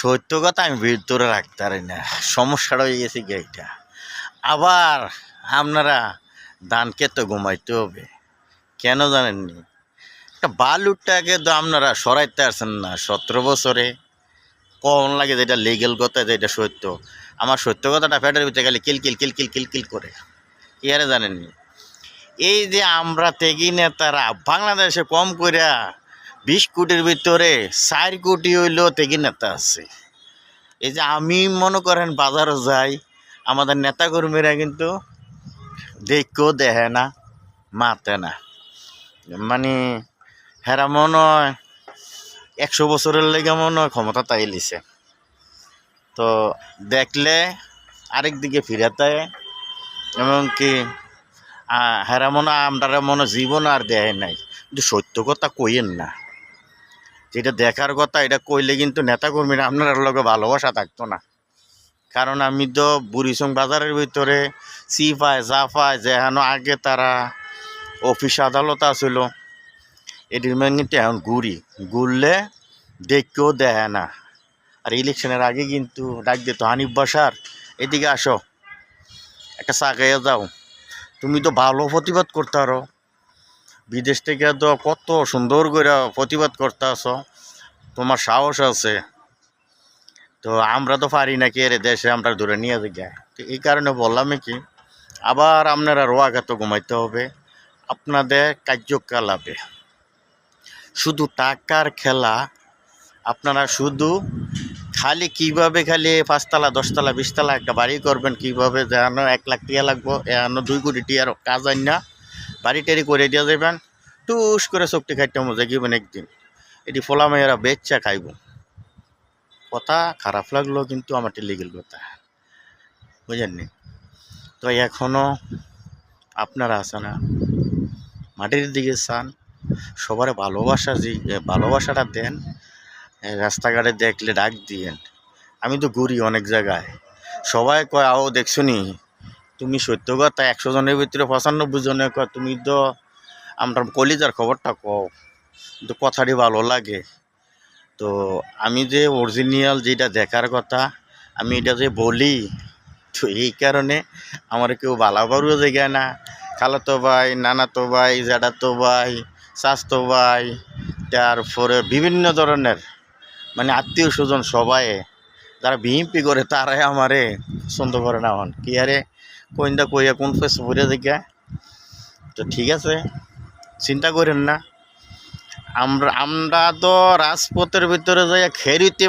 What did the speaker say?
সত্য কথা আমি ভিতরে রাখতে পারি না, সমস্যাটা হয়ে গেছে কি এইটা। আবার আপনারা ধান খেতে ঘুমাইতে হবে, কেন জানেননি? একটা বালুরটাকে তো আপনারা সরাইতে পারছেন না 17 বছরে। কখন লাগে যেটা লিগেল কথা, যেটা সত্য। আমার সত্য কথাটা ফেটের ভিতরে গেলে কিলকিল কিলকিল কিলকিল করে, কি আরে জানেননি? এই যে আমরা ত্যাগী নেতারা বাংলাদেশে কম কইরা 20 কোটির ভিতরে 4 কোটি হইল ত্যাগী নেতা আছে। এই যে আমি মনে করেন বাজারও যাই, আমাদের নেতাকর্মীরা কিন্তু দেখেও দেখে না, মাতে না। মানে হেরা মনে হয় 100 বছরের লেগে মনে হয় ক্ষমতা তাই লিছে। তো দেখলে আরেক দিকে ফিরাতে, এমনকি হেরা মনে হয় আমরা মনে জীবন আর দেয় নাই। কিন্তু সত্য কথা কইেন না, যেটা দেখার কথা এটা কইলে কিন্তু নেতাকর্মীরা আপনার লগে ভালোবাসা থাকতো না। কারণ আমি তো বুড়িচং বাজারের ভিতরে সিফায় জাফায় যেহানো আগে তারা অফিস আদালত আসলো, এটির মানে কিন্তু এখন ঘুরলে দেখকেও দেয় না। আর ইলেকশনের আগে কিন্তু ডাক দিত, হানিফ বাসার এদিকে আসো, একটা চা খাইয়া যাও। তুমি তো ভালো প্রতিবাদ করতে পারো, বিদেশ থেকে তো কত সুন্দর করে প্রতিবাদ করতে আসো, তোমার সাহস আছে। তো আমরা তো পারি না, কে রে দেশে আমরা ধরে নিয়ে যাই। তো এই কারণে বললাম কি, আবার আপনারা রোয়াঘাত ঘুমাইতে হবে। আপনাদের কার্যকলাপে শুধু টাকার খেলা। আপনারা শুধু খালি কিভাবে খালি 5 তলা 10 তলা 20 তলা একটা বাড়ি করবেন, কিভাবে যেন 1 লাখ টিয়া লাগবো, এখানে 2 কোটি টিয়ার কাজ আন না বাড়ি টাড়ি করে দিয়ে যাবেন, টুস করে চোখটি খাইতে মজা গিবেন একদিন। এটি ফলা মেয়েরা বেচ্চা খাইব। কথা খারাপ লাগলো কিন্তু আমার লিগেল কথা, বুঝেননি? তো এখনও আপনারা আছে না, মাটির দিকে চান, সবার ভালোবাসাটা দেন। রাস্তাঘাটে দেখলে ডাক দিয়েন। আমি তো ঘুরি অনেক জায়গায়, সবাই কয় আও দেখছো নি তুমি, সত্য কথা 100 জনের ভিতরে 95 জনে কয় তুমি তো আমরা কলিজার খবরটা কও, কিন্তু কথাটি ভালো লাগে। তো আমি যে অরিজিনাল যেটা দেখার কথা আমি এটা যে বলি, তো এই কারণে আমার কেউ বালাবারুও জায়গায় না, খালাতো ভাই, নানাতো ভাই, জ্যাঠাতো ভাই, চাচতো ভাই, তারপরে বিভিন্ন ধরনের মানে আত্মীয় স্বজন সবাই যারা বিএমপি করে তারাই আমারে পছন্দ করে না। হন কি আরে কোনটা কইয়া কোন ফেস ভরে জায়গা। তো ঠিক আছে, চিন্তা করেন না। আমরা তো রাজপথের ভিতরে যাইয়া খেরিতে